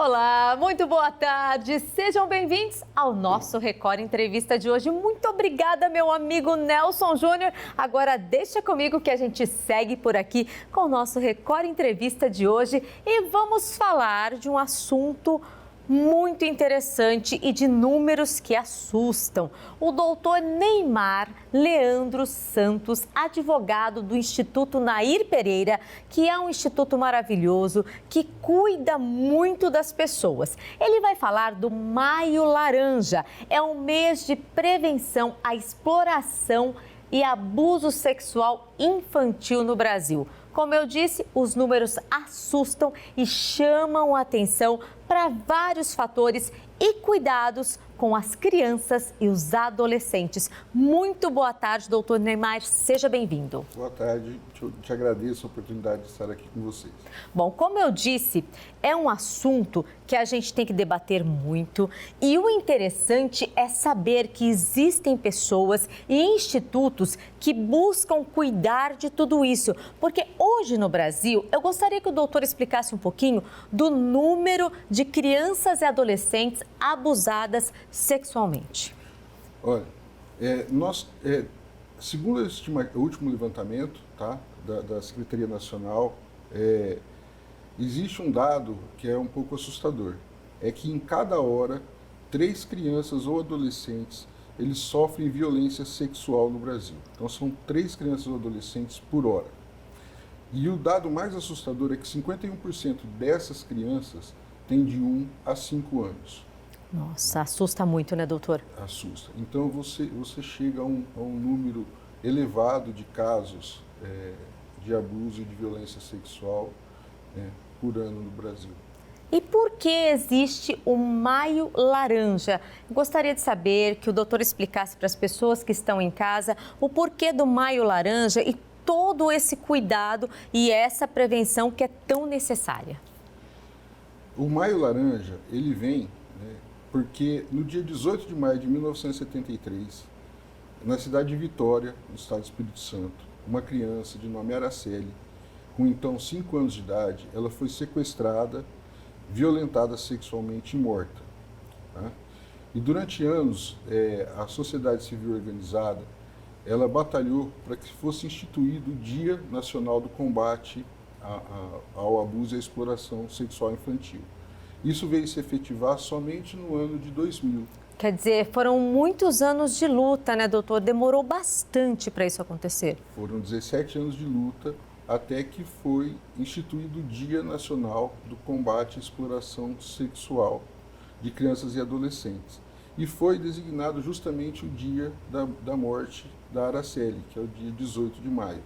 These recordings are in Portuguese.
Olá, muito boa tarde. Sejam bem-vindos ao nosso Record Entrevista de hoje. Muito obrigada, meu amigo Nelson Júnior. Agora deixa comigo que a gente segue por aqui com o nosso Record Entrevista de hoje e vamos falar de um assunto muito interessante e de números que assustam. O doutor Neymar Leandro Santos, advogado do Instituto Nair Pereira, que é um instituto maravilhoso, que cuida muito das pessoas. Ele vai falar do Maio Laranja. É um mês de prevenção à exploração e abuso sexual infantil no Brasil. Como eu disse, os números assustam e chamam a atenção para vários fatores e cuidados com as crianças e os adolescentes. Muito boa tarde, doutor Neymar, seja bem-vindo. Boa tarde, te agradeço a oportunidade de estar aqui com vocês. Bom, como eu disse, é um assunto que a gente tem que debater muito e o interessante é saber que existem pessoas e institutos que buscam cuidar de tudo isso, porque hoje no Brasil, eu gostaria que o doutor explicasse um pouquinho do número de crianças e adolescentes abusadas sexualmente. Olha, segundo o último levantamento, tá, da Secretaria Nacional, existe um dado que é um pouco assustador. É que em cada hora, 3 crianças ou adolescentes, eles sofrem violência sexual no Brasil. Então são 3 crianças ou adolescentes por hora. E o dado mais assustador é que 51% dessas crianças têm de 1 a 5 anos. Nossa, assusta muito, né, doutor? Assusta. Então você chega a um número elevado de casos de abuso e de violência sexual por ano no Brasil. E por que existe o Maio Laranja? Gostaria de saber que o doutor explicasse para as pessoas que estão em casa o porquê do Maio Laranja e todo esse cuidado e essa prevenção que é tão necessária. O Maio Laranja, ele vem porque no dia 18 de maio de 1973, na cidade de Vitória, no estado do Espírito Santo, uma criança de nome Araceli, com então 5 anos de idade, ela foi sequestrada, violentada sexualmente e morta. Tá? E durante anos, a sociedade civil organizada, ela batalhou para que fosse instituído o Dia Nacional do Combate ao Abuso e à Exploração Sexual Infantil. Isso veio se efetivar somente no ano de 2000. Quer dizer, foram muitos anos de luta, né, doutor? Demorou bastante para isso acontecer. Foram 17 anos de luta até que foi instituído o Dia Nacional do Combate à Exploração Sexual de Crianças e Adolescentes. E foi designado justamente o dia da morte da Araceli, que é o dia 18 de maio.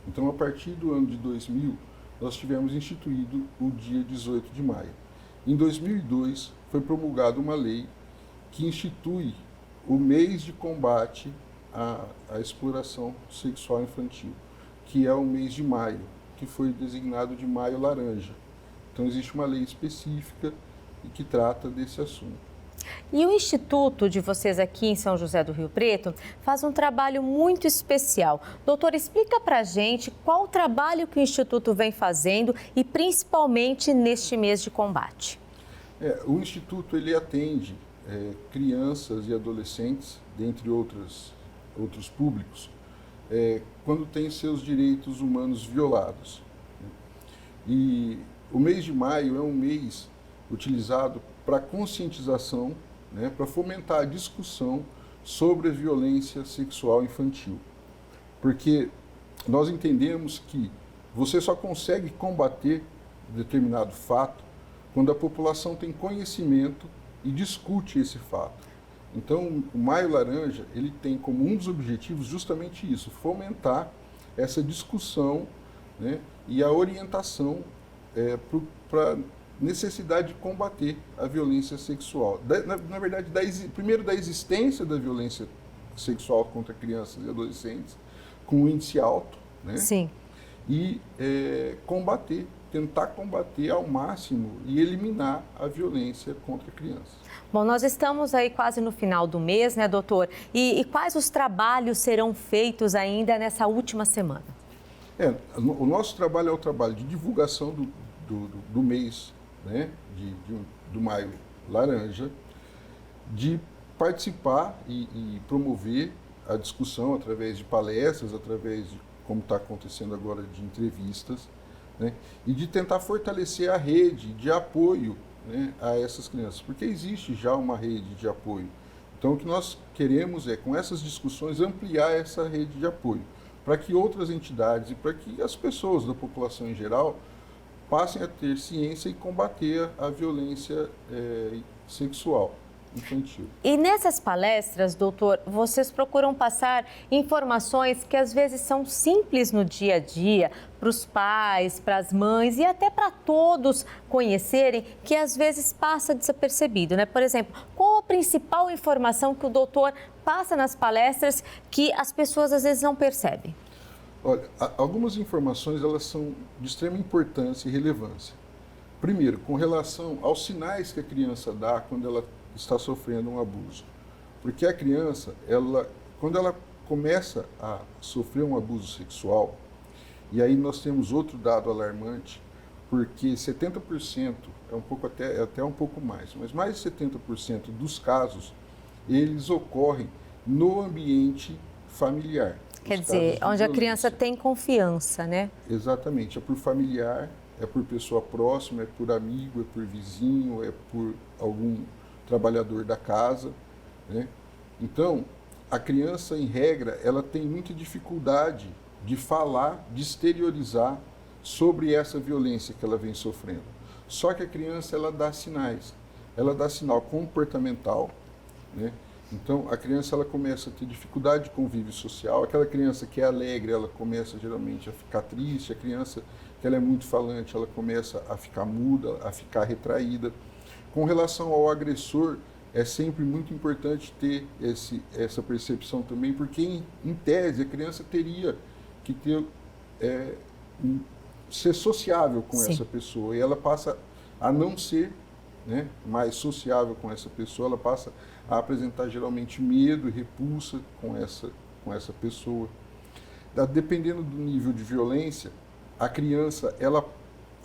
Então, a partir do ano de 2000, nós tivemos instituído o dia 18 de maio. Em 2002, foi promulgada uma lei que institui o mês de combate à exploração sexual infantil, que é o mês de maio, que foi designado de Maio Laranja. Então, existe uma lei específica que trata desse assunto. E o Instituto de vocês aqui em São José do Rio Preto faz um trabalho muito especial. Doutor, explica pra gente qual o trabalho que o Instituto vem fazendo e principalmente neste mês de combate. O Instituto ele atende crianças e adolescentes, dentre outros públicos, quando tem seus direitos humanos violados. E o mês de maio é um mês utilizado para conscientização, para fomentar a discussão sobre a violência sexual infantil. Porque nós entendemos que você só consegue combater determinado fato quando a população tem conhecimento e discute esse fato. Então, o Maio Laranja, ele tem como um dos objetivos justamente isso, fomentar essa discussão, e a orientação para necessidade de combater a violência sexual. Na verdade, primeiro da existência da violência sexual contra crianças e adolescentes, com um índice alto, Sim. E tentar combater ao máximo e eliminar a violência contra crianças. Bom, nós estamos aí quase no final do mês, né, doutor? E quais os trabalhos serão feitos ainda nessa última semana? O nosso trabalho é o trabalho de divulgação do mês né, do Maio Laranja, de participar e promover a discussão através de palestras, através de, como está acontecendo agora, de entrevistas, né, e de tentar fortalecer a rede de apoio, né, a essas crianças, porque existe já uma rede de apoio. Então, o que nós queremos é, com essas discussões, ampliar essa rede de apoio, para que outras entidades e para que as pessoas da população em geral passem a ter ciência e combater a violência sexual infantil. E nessas palestras, doutor, vocês procuram passar informações que às vezes são simples no dia a dia, para os pais, para as mães e até para todos conhecerem, que às vezes passa desapercebido, né? Por exemplo, qual a principal informação que o doutor passa nas palestras que as pessoas às vezes não percebem? Olha, algumas informações elas são de extrema importância e relevância. Primeiro, com relação aos sinais que a criança dá quando ela está sofrendo um abuso. Porque a criança, quando ela começa a sofrer um abuso sexual, e aí nós temos outro dado alarmante, porque 70%, até um pouco mais de 70% dos casos, eles ocorrem no ambiente familiar. Quer dizer, onde a criança tem confiança, né? Exatamente, é por familiar, é por pessoa próxima, é por amigo, é por vizinho, é por algum trabalhador da casa, né? Então, a criança, em regra, ela tem muita dificuldade de falar, de exteriorizar sobre essa violência que ela vem sofrendo. Só que a criança, ela dá sinais. Ela dá sinal comportamental, né? Então, a criança, ela começa a ter dificuldade de convívio social. Aquela criança que é alegre, ela começa geralmente a ficar triste. A criança que ela é muito falante, ela começa a ficar muda, a ficar retraída. Com relação ao agressor, é sempre muito importante ter essa percepção também, porque, em tese, a criança teria que ser sociável com essa pessoa, e ela passa a não ser, né, mais sociável com essa pessoa, ela passa a apresentar geralmente medo e repulsa com essa pessoa. Dependendo do nível de violência, a criança ela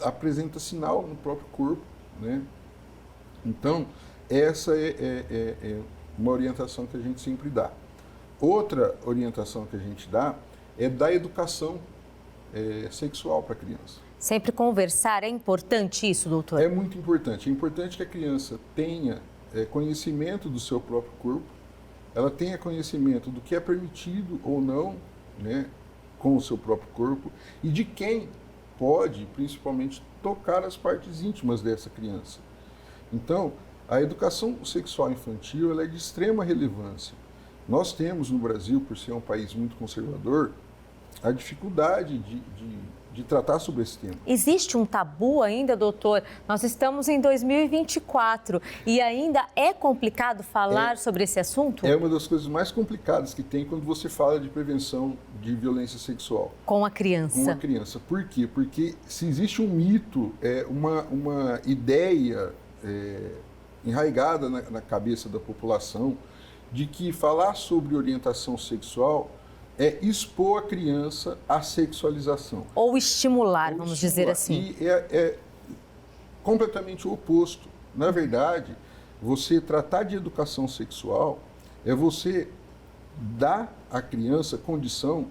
apresenta sinal no próprio corpo, né? Então, essa é uma orientação que a gente sempre dá. Outra orientação que a gente dá é da educação sexual para a criança. Sempre conversar, é importante isso, doutor? É muito importante. É importante que a criança tenha conhecimento do seu próprio corpo, ela tenha conhecimento do que é permitido ou não, né, com o seu próprio corpo, e de quem pode, principalmente, tocar as partes íntimas dessa criança. Então, a educação sexual infantil ela é de extrema relevância. Nós temos no Brasil, por ser um país muito conservador, a dificuldade de tratar sobre esse tema. Existe um tabu ainda, doutor? Nós estamos em 2024 e ainda é complicado falar sobre esse assunto? É uma das coisas mais complicadas que tem quando você fala de prevenção de violência sexual. Com a criança. Com a criança. Por quê? Porque se existe um mito, uma ideia enraizada na cabeça da população de que falar sobre orientação sexual é expor a criança à sexualização. Ou estimular, vamos dizer assim. E é completamente o oposto. Na verdade, você tratar de educação sexual é você dar à criança condição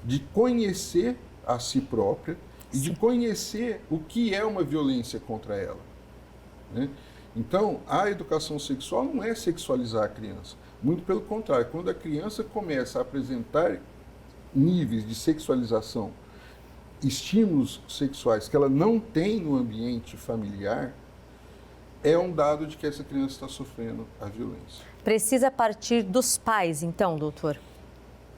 de conhecer a si própria e de conhecer o que é uma violência contra ela, né? Então, a educação sexual não é sexualizar a criança. Muito pelo contrário, quando a criança começa a apresentar níveis de sexualização, estímulos sexuais que ela não tem no ambiente familiar, é um dado de que essa criança está sofrendo a violência. Precisa partir dos pais, então, doutor?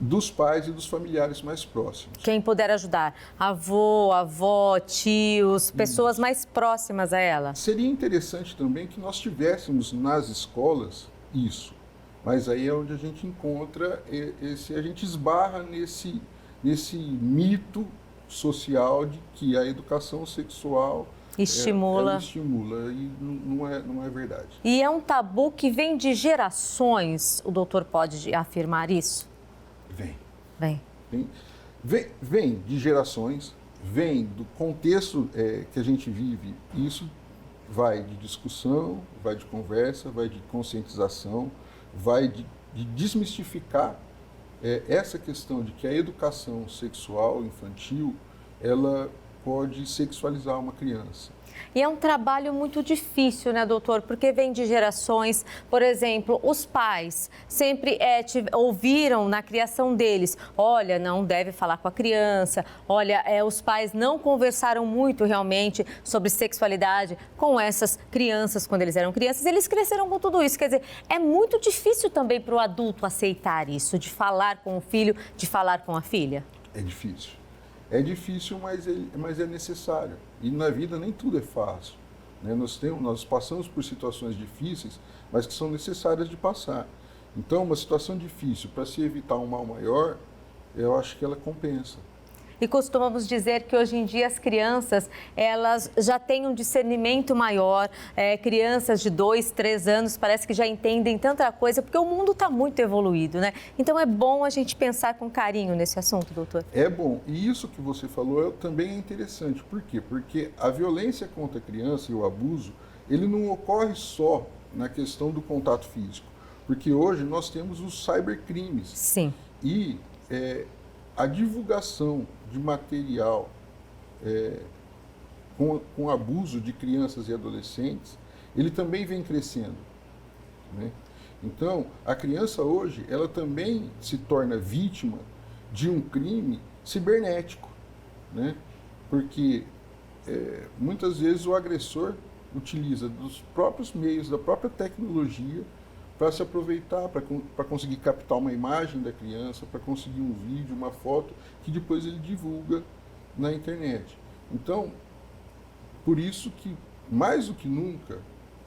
Dos pais e dos familiares mais próximos. Quem puder ajudar, avô, avó, tios, pessoas mais próximas a ela. Seria interessante também que nós tivéssemos nas escolas isso, mas aí é onde a gente encontra, a gente esbarra nesse mito social de que a educação sexual estimula. E não é verdade. E é um tabu que vem de gerações, o doutor pode afirmar isso? Vem de gerações, vem do contexto que a gente vive. Isso vai de discussão, vai de conversa, vai de conscientização, vai de desmistificar essa questão de que a educação sexual infantil, ela pode sexualizar uma criança. E é um trabalho muito difícil, né, doutor? Porque vem de gerações, por exemplo, os pais sempre ouviram na criação deles, olha, não deve falar com a criança, olha, os pais não conversaram muito realmente sobre sexualidade com essas crianças quando eles eram crianças, eles cresceram com tudo isso. Quer dizer, é muito difícil também para o adulto aceitar isso, de falar com o filho, de falar com a filha. É difícil. É difícil, mas é necessário. E na vida nem tudo é fácil, né? Nós passamos por situações difíceis, mas que são necessárias de passar. Então, uma situação difícil, para se evitar um mal maior, eu acho que ela compensa. E costumamos dizer que hoje em dia as crianças, elas já têm um discernimento maior, crianças de 2, 3 anos parece que já entendem tanta coisa, porque o mundo está muito evoluído, né? Então é bom a gente pensar com carinho nesse assunto, doutor. É bom, e isso que você falou também é interessante. Por quê? Porque a violência contra a criança e o abuso, ele não ocorre só na questão do contato físico, porque hoje nós temos os cybercrimes. Sim. E a divulgação de material com abuso de crianças e adolescentes, ele também vem crescendo, né? Então, a criança hoje, ela também se torna vítima de um crime cibernético, né? Porque muitas vezes o agressor utiliza dos próprios meios, da própria tecnologia, para se aproveitar, para conseguir captar uma imagem da criança, para conseguir um vídeo, uma foto, que depois ele divulga na internet. Então, por isso que, mais do que nunca,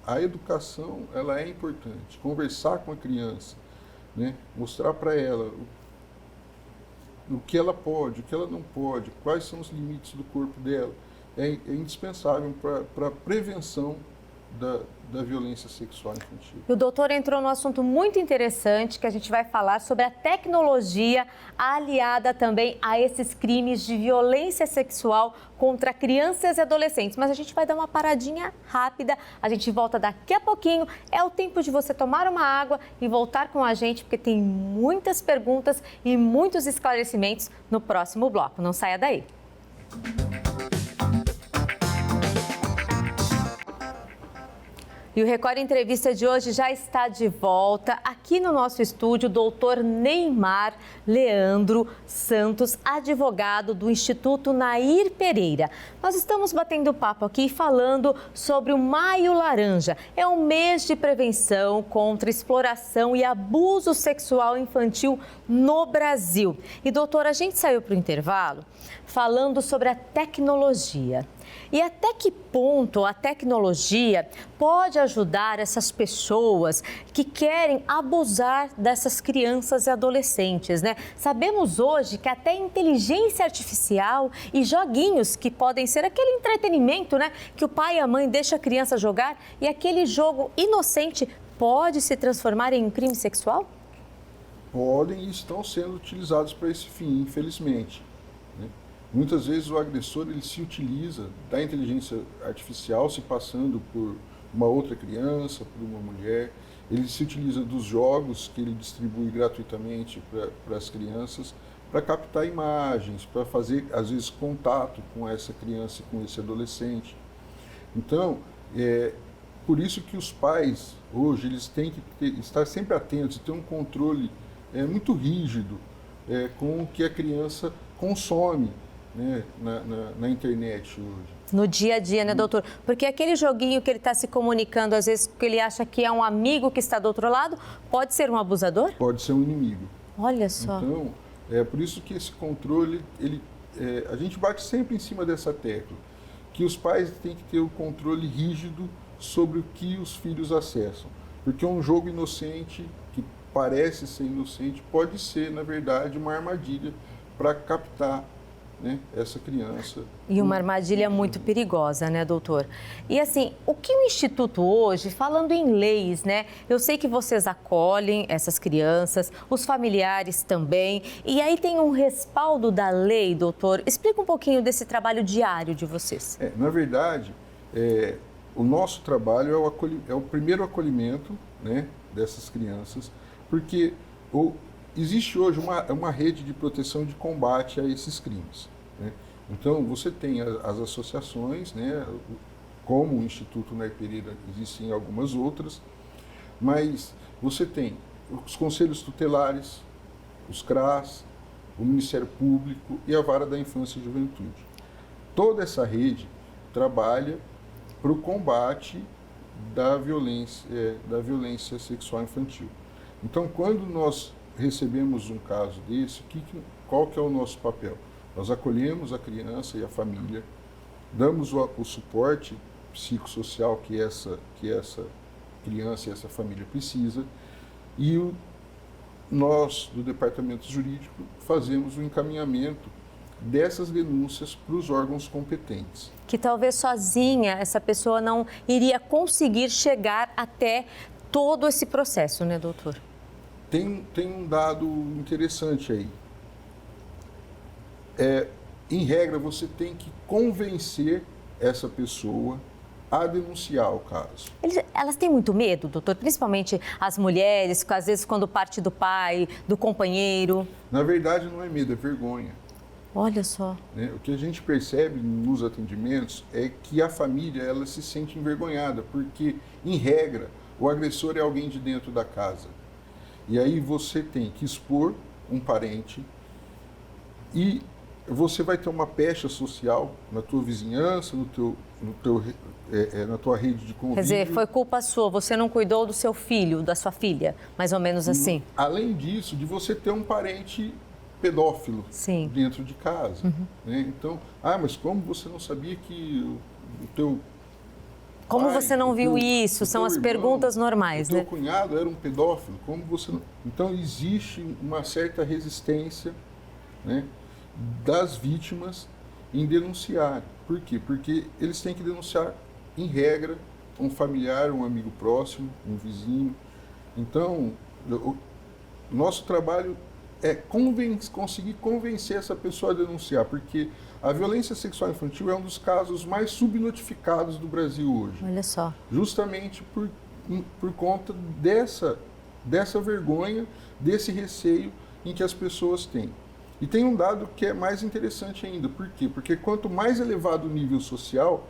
a educação ela é importante. Conversar com a criança, né? Mostrar para ela o que ela pode, o que ela não pode, quais são os limites do corpo dela, é indispensável para a prevenção da violência sexual infantil. O doutor entrou num assunto muito interessante, que a gente vai falar sobre a tecnologia aliada também a esses crimes de violência sexual contra crianças e adolescentes. Mas a gente vai dar uma paradinha rápida, a gente volta daqui a pouquinho. É o tempo de você tomar uma água e voltar com a gente, porque tem muitas perguntas e muitos esclarecimentos no próximo bloco. Não saia daí. E o Record Entrevista de hoje já está de volta aqui no nosso estúdio, o doutor Neymar Leandro Santos, advogado do Instituto Nair Pereira. Nós estamos batendo papo aqui falando sobre o Maio Laranja. É um mês de prevenção contra exploração e abuso sexual infantil no Brasil. E doutor, a gente saiu para o intervalo falando sobre a tecnologia. E até que ponto a tecnologia pode ajudar essas pessoas que querem abusar dessas crianças e adolescentes, né? Sabemos hoje que até inteligência artificial e joguinhos que podem ser aquele entretenimento, né? Que o pai e a mãe deixam a criança jogar e aquele jogo inocente pode se transformar em um crime sexual? Podem e estão sendo utilizados para esse fim, infelizmente. Muitas vezes o agressor ele se utiliza da inteligência artificial, se passando por uma outra criança, por uma mulher. Ele se utiliza dos jogos que ele distribui gratuitamente para as crianças, para captar imagens, para fazer, às vezes, contato com essa criança e com esse adolescente. Então, por isso que os pais, hoje, eles têm que estar sempre atentos e ter um controle muito rígido com o que a criança consome, né, na internet hoje. No dia a dia, né, doutor? Porque aquele joguinho que ele está se comunicando, às vezes, que ele acha que é um amigo que está do outro lado, pode ser um abusador? Pode ser um inimigo. Olha só. Então, é por isso que esse controle, a gente bate sempre em cima dessa tecla, que os pais têm que ter o controle rígido sobre o que os filhos acessam. Porque um jogo inocente, que parece ser inocente, pode ser, na verdade, uma armadilha para captar, né, essa criança. E uma armadilha muito perigosa, né, doutor? E assim, o que o Instituto hoje, falando em leis, né? Eu sei que vocês acolhem essas crianças, os familiares também, e aí tem um respaldo da lei, doutor. Explica um pouquinho desse trabalho diário de vocês. Na verdade, o nosso trabalho é o primeiro acolhimento, né, dessas crianças, porque existe hoje uma rede de proteção e de combate a esses crimes, né? Então, você tem as associações, né, como o Instituto Nair Pereira, existem algumas outras, mas você tem os conselhos tutelares, os CRAS, o Ministério Público e a Vara da Infância e Juventude. Toda essa rede trabalha para o combate da violência sexual infantil. Então, quando nós recebemos um caso desse, qual que é o nosso papel? Nós acolhemos a criança e a família, damos o suporte psicossocial que essa criança e essa família precisa, e nós, do Departamento Jurídico, fazemos o encaminhamento dessas denúncias para os órgãos competentes. Que talvez sozinha essa pessoa não iria conseguir chegar até todo esse processo, né, doutor? Tem um dado interessante aí. Em regra, você tem que convencer essa pessoa a denunciar o caso. Elas têm muito medo, doutor? Principalmente as mulheres, às vezes quando parte do pai, do companheiro. Na verdade, não é medo, é vergonha. Olha só. Né? O que a gente percebe nos atendimentos é que a família ela se sente envergonhada, porque, em regra, o agressor é alguém de dentro da casa. E aí você tem que expor um parente e você vai ter uma pecha social na tua vizinhança, na tua rede de convívio. Quer dizer, foi culpa sua, você não cuidou do seu filho, da sua filha, mais ou menos assim. Além disso, de você ter um parente pedófilo Sim. dentro de casa. Uhum. Né? Então, mas como você não sabia que o teu Como pai, você não viu isso? São as irmão, perguntas normais, né? O né? teu cunhado era um pedófilo, como você não... Então, existe uma certa resistência, né, das vítimas em denunciar. Por quê? Porque eles têm que denunciar, em regra, um familiar, um amigo próximo, um vizinho. Então, o nosso trabalho é conseguir convencer essa pessoa a denunciar, porque a violência sexual infantil é um dos casos mais subnotificados do Brasil hoje. Olha só. Justamente por conta dessa vergonha, desse receio em que as pessoas têm. E tem um dado que é mais interessante ainda. Por quê? Porque quanto mais elevado o nível social,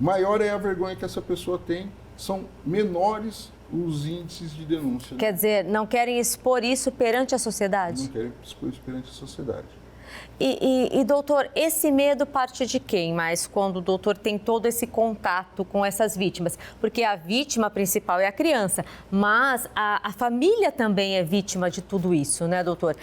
maior é a vergonha que essa pessoa tem, são menores os índices de denúncia. Quer dizer, não querem expor isso perante a sociedade? Não querem expor isso perante a sociedade. E doutor, esse medo parte de quem mais quando o doutor tem todo esse contato com essas vítimas? Porque a vítima principal é a criança, mas a família também é vítima de tudo isso, né, doutor?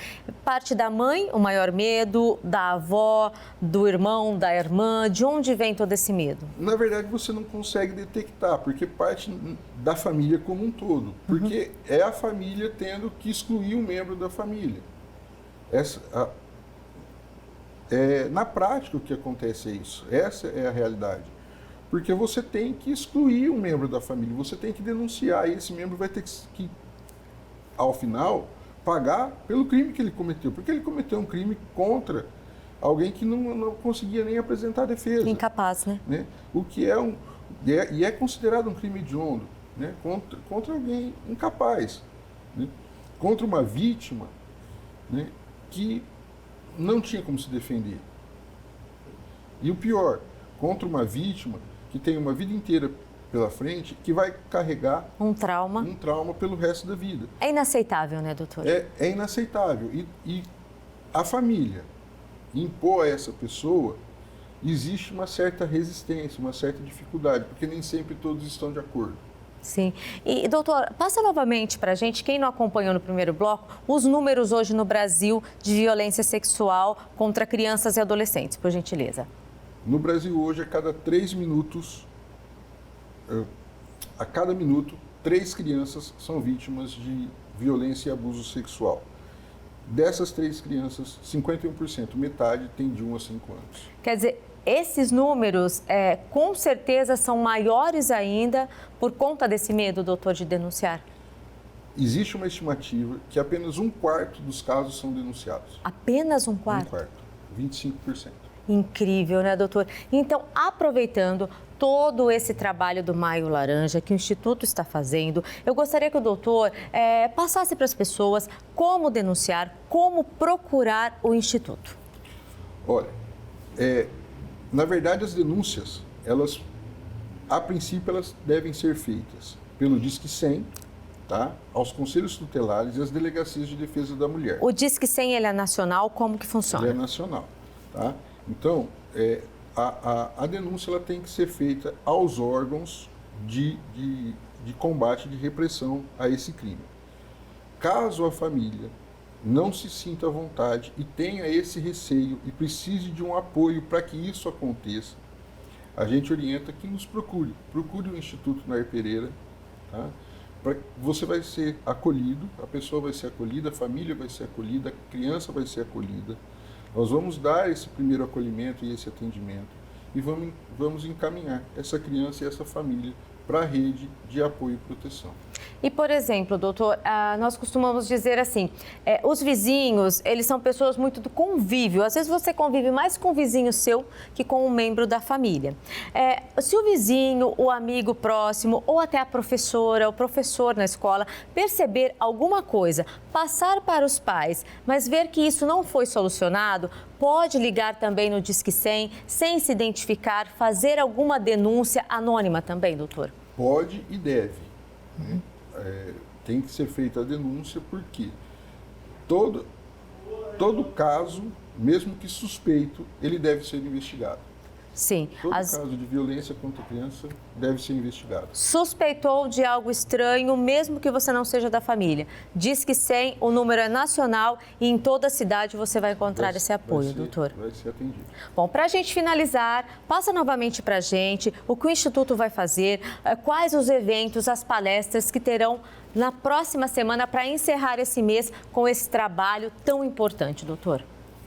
Parte da mãe, o maior medo, da avó, do irmão, da irmã, de onde vem todo esse medo? Na verdade, você não consegue detectar, porque parte da família como um todo. Porque é a família tendo que excluir um membro da família. Na prática, o que acontece é isso. Essa é a realidade. Porque você tem que excluir um membro da família, você tem que denunciar, e esse membro vai ter que, ao final, pagar pelo crime que ele cometeu. Porque ele cometeu um crime contra alguém que não conseguia nem apresentar defesa. Incapaz, né? O que é considerado um crime hediondo, né? Contra alguém incapaz, né? Contra uma vítima, né, que não tinha como se defender. E o pior, contra uma vítima que tem uma vida inteira pela frente, que vai carregar um trauma pelo resto da vida. É inaceitável, né, doutor? É inaceitável. E a família impor a essa pessoa, existe uma certa resistência, uma certa dificuldade, porque nem sempre todos estão de acordo. Sim. E, doutor, passa novamente para a gente, quem não acompanhou no primeiro bloco, os números hoje no Brasil de violência sexual contra crianças e adolescentes, por gentileza. No Brasil hoje, a cada 3 minutos, a cada minuto, 3 crianças são vítimas de violência e abuso sexual. Dessas 3 crianças, 51%, metade, tem de 1 a 5 anos. Quer dizer, esses números, com certeza, são maiores ainda por conta desse medo, doutor, de denunciar? Existe uma estimativa que apenas 1/4 dos casos são denunciados. Apenas 1/4? 1/4, 25%. Incrível, né, doutor? Então, aproveitando todo esse trabalho do Maio Laranja que o Instituto está fazendo, eu gostaria que o doutor passasse para as pessoas como denunciar, como procurar o Instituto. Olha, na verdade as denúncias, a princípio elas devem ser feitas pelo Disque 100, tá? Aos conselhos tutelares e às delegacias de defesa da mulher. O Disque 100 ele é nacional, como que funciona? Ele é nacional, tá? Então, a denúncia ela tem que ser feita aos órgãos de combate, de repressão a esse crime. Caso a família não se sinta à vontade e tenha esse receio e precise de um apoio para que isso aconteça, a gente orienta que nos procure o Instituto Nair Pereira, tá? Você vai ser acolhido, a pessoa vai ser acolhida, a família vai ser acolhida, a criança vai ser acolhida. Nós vamos dar esse primeiro acolhimento e esse atendimento e vamos encaminhar essa criança e essa família para a rede de apoio e proteção. E, por exemplo, doutor, nós costumamos dizer assim, os vizinhos, eles são pessoas muito do convívio. Às vezes você convive mais com um vizinho seu que com um membro da família. Se o vizinho, o amigo próximo ou até a professora, o professor na escola perceber alguma coisa, passar para os pais, mas ver que isso não foi solucionado, pode ligar também no Disque 100, sem se identificar, fazer alguma denúncia anônima também, doutor? Pode e deve. Né? Tem que ser feita a denúncia porque todo caso, mesmo que suspeito, ele deve ser investigado. Sim. Todo caso de violência contra a criança deve ser investigado. Suspeitou de algo estranho, mesmo que você não seja da família. Disque 100, o número é nacional e em toda a cidade você vai encontrar esse apoio, doutor. Vai ser atendido. Bom, para a gente finalizar, passa novamente para a gente o que o Instituto vai fazer, quais os eventos, as palestras que terão na próxima semana para encerrar esse mês com esse trabalho tão importante, doutor.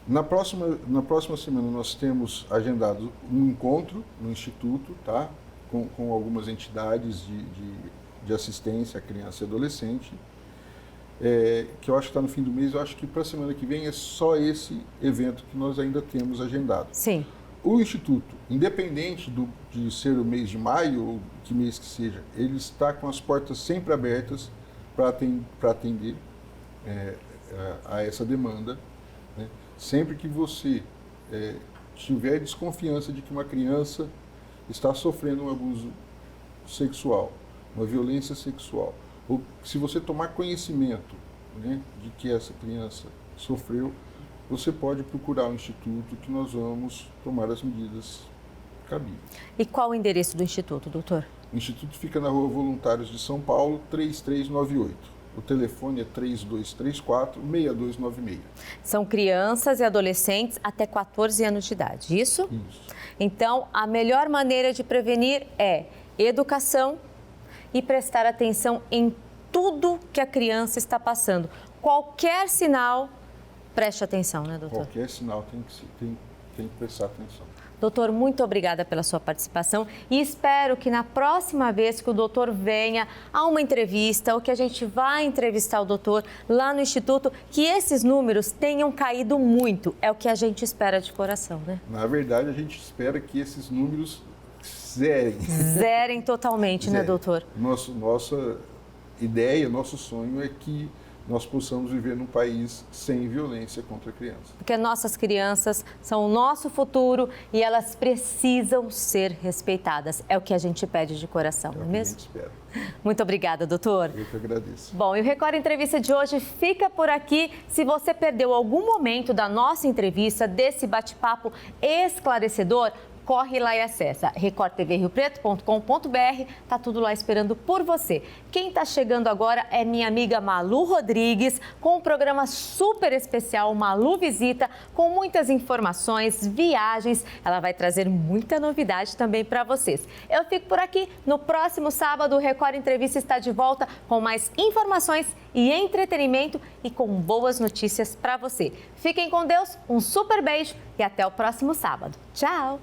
Na próxima semana nós temos agendado um encontro no Instituto, tá? Com algumas entidades de assistência à criança e adolescente, que eu acho que está no fim do mês. Eu acho que para a semana que vem é só esse evento que nós ainda temos agendado. Sim. O Instituto, independente de ser o mês de maio ou que mês que seja, ele está com as portas sempre abertas para atender a essa demanda, né? Sempre que você tiver desconfiança de que uma criança está sofrendo um abuso sexual, uma violência sexual, ou se você tomar conhecimento, né, de que essa criança sofreu, você pode procurar o Instituto que nós vamos tomar as medidas cabíveis. E qual o endereço do Instituto, doutor? O Instituto fica na Rua Voluntários de São Paulo, 3398. O telefone é 3234-6296. São crianças e adolescentes até 14 anos de idade, isso? Isso. Então, a melhor maneira de prevenir é educação e prestar atenção em tudo que a criança está passando. Qualquer sinal, preste atenção, né, doutor? Qualquer sinal tem que prestar atenção. Doutor, muito obrigada pela sua participação e espero que na próxima vez que o doutor venha a uma entrevista ou que a gente vá entrevistar o doutor lá no Instituto, que esses números tenham caído muito. É o que a gente espera de coração, né? Na verdade, a gente espera que esses números zerem. Zerem totalmente, né, doutor? Nossa ideia, nosso sonho é que nós possamos viver num país sem violência contra a criança. Porque nossas crianças são o nosso futuro e elas precisam ser respeitadas. É o que a gente pede de coração, não é mesmo? A gente espera. Muito obrigada, doutor. Eu que agradeço. Bom, e o Record Entrevista de hoje fica por aqui. Se você perdeu algum momento da nossa entrevista, desse bate-papo esclarecedor, corre lá e acessa recordtvriopreto.com.br, tá tudo lá esperando por você. Quem tá chegando agora é minha amiga Malu Rodrigues, com um programa super especial, Malu Visita, com muitas informações, viagens, ela vai trazer muita novidade também para vocês. Eu fico por aqui, no próximo sábado o Record Entrevista está de volta com mais informações e entretenimento e com boas notícias para você. Fiquem com Deus, um super beijo e até o próximo sábado. Tchau!